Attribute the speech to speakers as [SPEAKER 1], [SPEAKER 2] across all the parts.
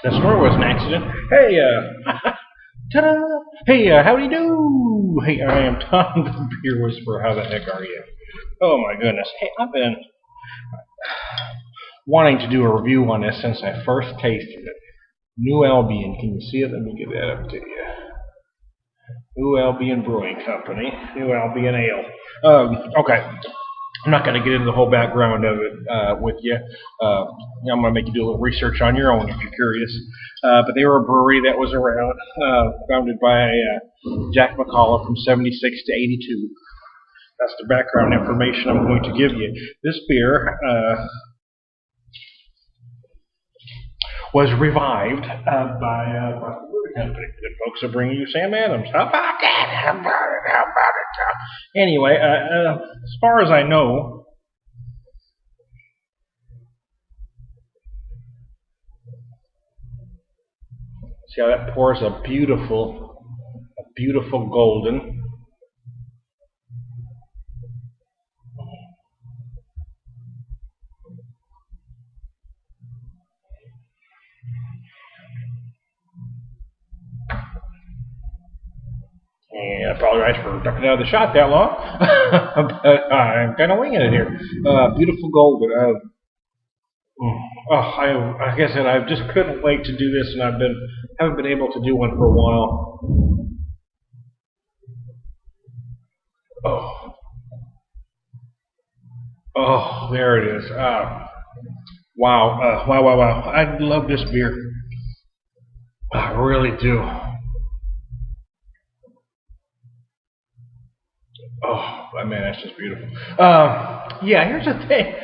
[SPEAKER 1] That snore was an accident. Hey, ta-da! Hey, how do you do? Hey, I am Tom, the Beer Whisperer. How the heck are you? Oh my goodness. Hey, I've been wanting to do a review on this since I first tasted it. New Albion. Can you see it? Let me get that up to you. New Albion Brewing Company. New Albion Ale. Okay. I'm not going to get into the whole background of it with you. I'm going to make you do a little research on your own if you're curious. But they were a brewery that was around, founded by Jack McCullough from 76 to 82. That's the background information I'm going to give you. This beer was revived by the brewing company. The folks are bringing you Sam Adams. How about that? How about it? How about it? Anyway, as far as I know, see how that pours a beautiful golden. And I apologize for ducking out of the shot that long, but I'm kind of winging it here. Beautiful golden. Like I said, I just couldn't wait to do this, and haven't been able to do one for a while. Oh, there it is. Wow. I love this beer. I really do. Oh, man, that's just beautiful. Yeah, here's the thing.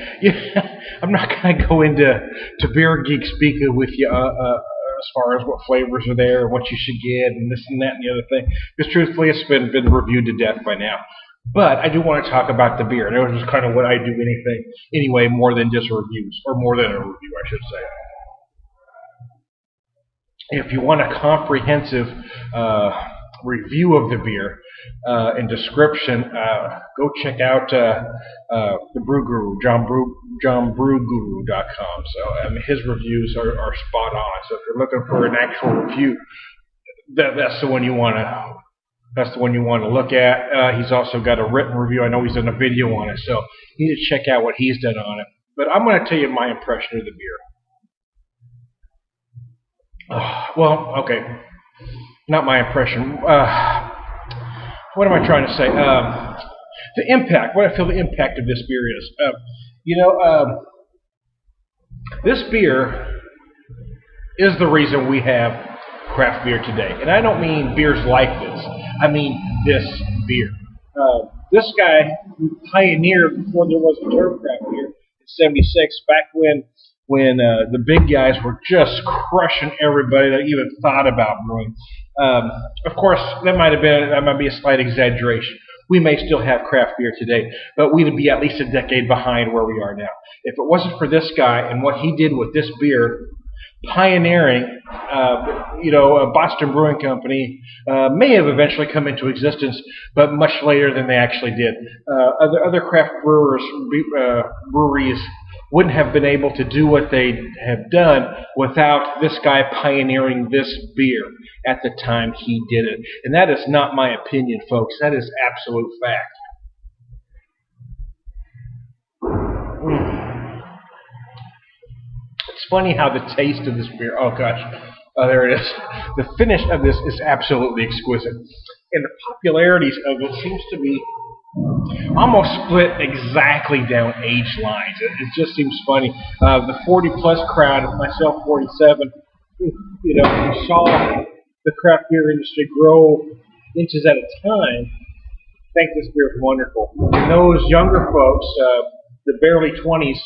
[SPEAKER 1] I'm not going to go into beer geek speaking with you as far as what flavors are there, and what you should get, and this and that and the other thing. Because truthfully, it's been reviewed to death by now. But I do want to talk about the beer. And it was kind of what I do anyway, more than just reviews, or more than a review, I should say. If you want a comprehensive review of the beer and description, go check out the Brew Guru, JohnBrewGuru.com. So his reviews are spot on. So if you're looking for an actual review, that's the one you want to. That's the one you want to look at. He's also got a written review. I know he's done a video on it, so you need to check out what he's done on it. But I'm going to tell you my impression of the beer. Well, okay. Not my impression. What am I trying to say? The impact. What I feel the impact of this beer is. This beer is the reason we have craft beer today. And I don't mean beers like this. I mean this beer. This guy pioneered before there was a term craft beer in '76, back when the big guys were just crushing everybody that even thought about brewing. Of course, that might be a slight exaggeration. We may still have craft beer today, but we'd be at least a decade behind where we are now. If it wasn't for this guy and what he did with this beer, pioneering, Boston Brewing Company may have eventually come into existence, but much later than they actually did. Other craft breweries wouldn't have been able to do what they have done without this guy pioneering this beer at the time he did it. And that is not my opinion, folks. That is absolute fact. It's funny how the taste of this beer, there it is. The finish of this is absolutely exquisite. And the popularities of it seems to be almost split exactly down age lines. It just seems funny. The 40-plus crowd, myself 47, you saw the craft beer industry grow inches at a time. I think this beer is wonderful. And those younger folks, the barely 20s,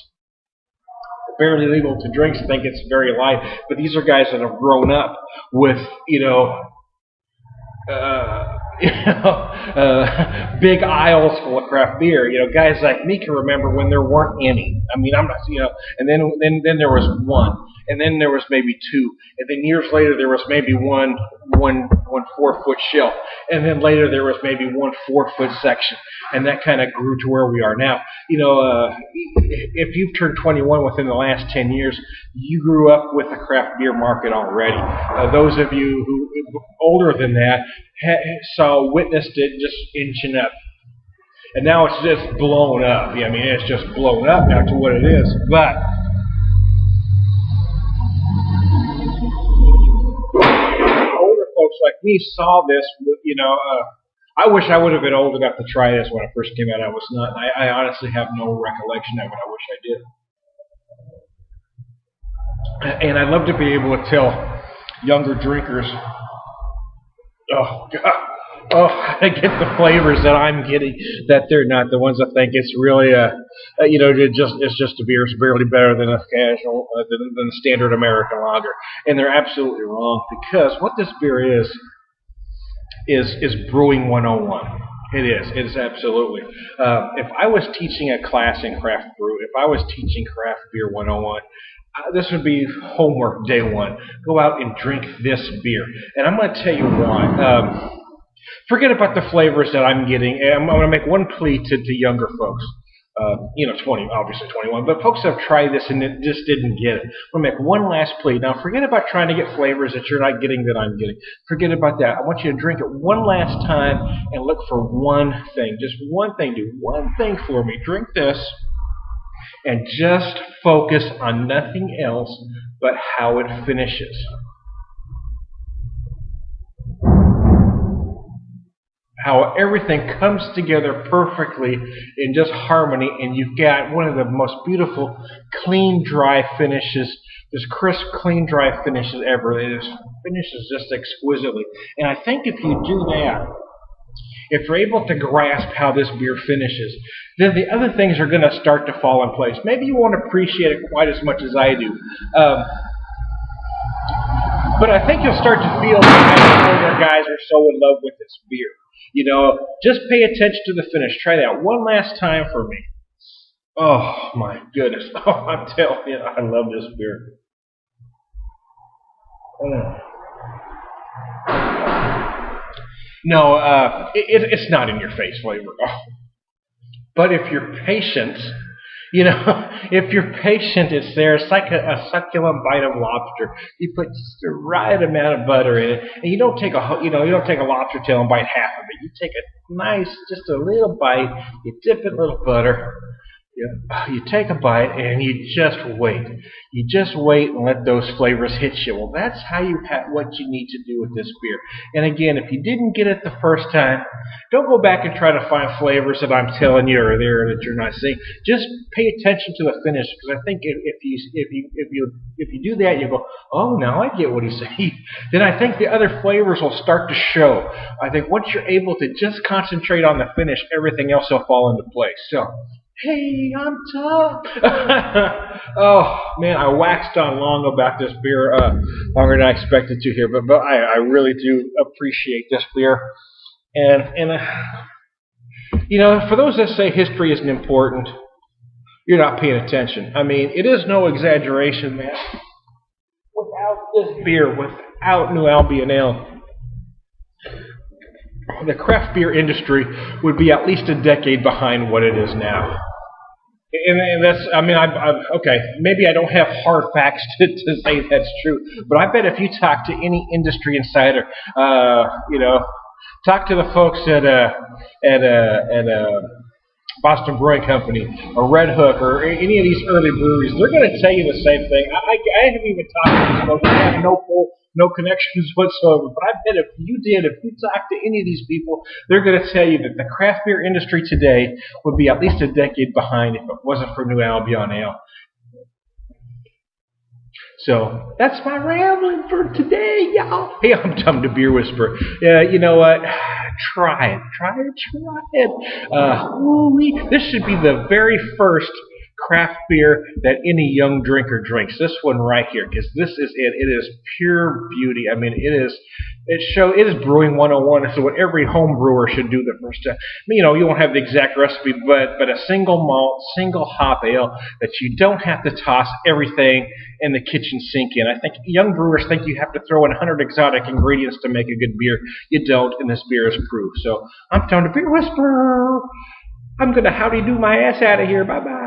[SPEAKER 1] barely able to drink, think it's very light. But these are guys that have grown up with, big aisles full of craft beer. Guys like me can remember when there weren't any. I mean, I'm not, and then there was one, and then there was maybe two, and then years later there was maybe one 4-foot shelf, and then later there was maybe one 4-foot section, and that kind of grew to where we are now. If you've turned 21 within the last 10 years, you grew up with the craft beer market already. Those of you who older than that witnessed it just inching up. And now it's just blown up. I mean, it's just blown up now to what it is. But older folks like me saw this, I wish I would have been old enough to try this when it first came out. I was not. I honestly have no recollection of it. I wish I did. And I'd love to be able to tell younger drinkers, oh, God. Oh, I get the flavors that I'm getting that they're not the ones that think it's really it's just a beer. It's barely better than a casual than a standard American lager, and they're absolutely wrong, because what this beer is brewing 101. It is. It is absolutely. If I was teaching a class in craft brew, if I was teaching craft beer 101. This would be homework day one. Go out and drink this beer, and I'm going to tell you why. Forget about the flavors that I'm getting. I'm going to make one plea to younger folks. 20, obviously 21, but folks have tried this and just didn't get it. I'm going to make one last plea. Now, forget about trying to get flavors that you're not getting that I'm getting. Forget about that. I want you to drink it one last time and look for one thing. Just one thing. Do one thing for me. Drink this and just focus on nothing else but how it finishes. How everything comes together perfectly in just harmony, and you've got one of the most beautiful clean dry finishes, this crisp clean dry finishes ever. It finishes just exquisitely. And I think if you do that, if you're able to grasp how this beer finishes, then the other things are going to start to fall in place. Maybe you won't appreciate it quite as much as I do. But I think you'll start to feel like older guys are so in love with this beer. Just pay attention to the finish. Try that one last time for me. Oh, my goodness. Oh, I'm telling you, I love this beer. No, it's not in your face flavor. Oh. But if you're patient, if you're patient, it's there. It's like a succulent bite of lobster. You put just the right amount of butter in it, and you don't take a lobster tail and bite half of it. You take a nice, just a little bite. You dip it in a little butter. You take a bite and you just wait. You just wait and let those flavors hit you. Well, that's how what you need to do with this beer. And again, if you didn't get it the first time, don't go back and try to find flavors that I'm telling you are there that you're not seeing. Just pay attention to the finish, because I think if you do that, you go, oh, now I get what he's saying. Then I think the other flavors will start to show. I think once you're able to just concentrate on the finish, everything else will fall into place. So. Hey, I'm tough. Oh, man, I waxed on long about this beer, longer than I expected to here, but I really do appreciate this beer. And for those that say history isn't important, you're not paying attention. I mean, it is no exaggeration, man. Without this beer, without New Albion Ale, the craft beer industry would be at least a decade behind what it is now. And that's, okay, maybe I don't have hard facts to say that's true, but I bet if you talk to any industry insider, talk to the folks at Boston Brewing Company or Red Hook or any of these early breweries, they're going to tell you the same thing. I haven't even talked to these folks. I have no connections whatsoever. But I bet if you talk to any of these people, they're going to tell you that the craft beer industry today would be at least a decade behind if it wasn't for New Albion Ale. So that's my rambling for today, y'all. Hey, I'm Tom the Beer Whisperer. You know what? Try it. This should be the very first craft beer that any young drinker drinks. This one right here, because this is it. It is pure beauty. I mean, it is It is brewing 101. It's what every home brewer should do the first time. You won't have the exact recipe, but a single malt, single hop ale that you don't have to toss everything in the kitchen sink in. I think young brewers think you have to throw in 100 exotic ingredients to make a good beer. You don't, and this beer is proof. So I'm Tony the Beer Whisperer. I'm gonna howdy do my ass out of here. Bye bye.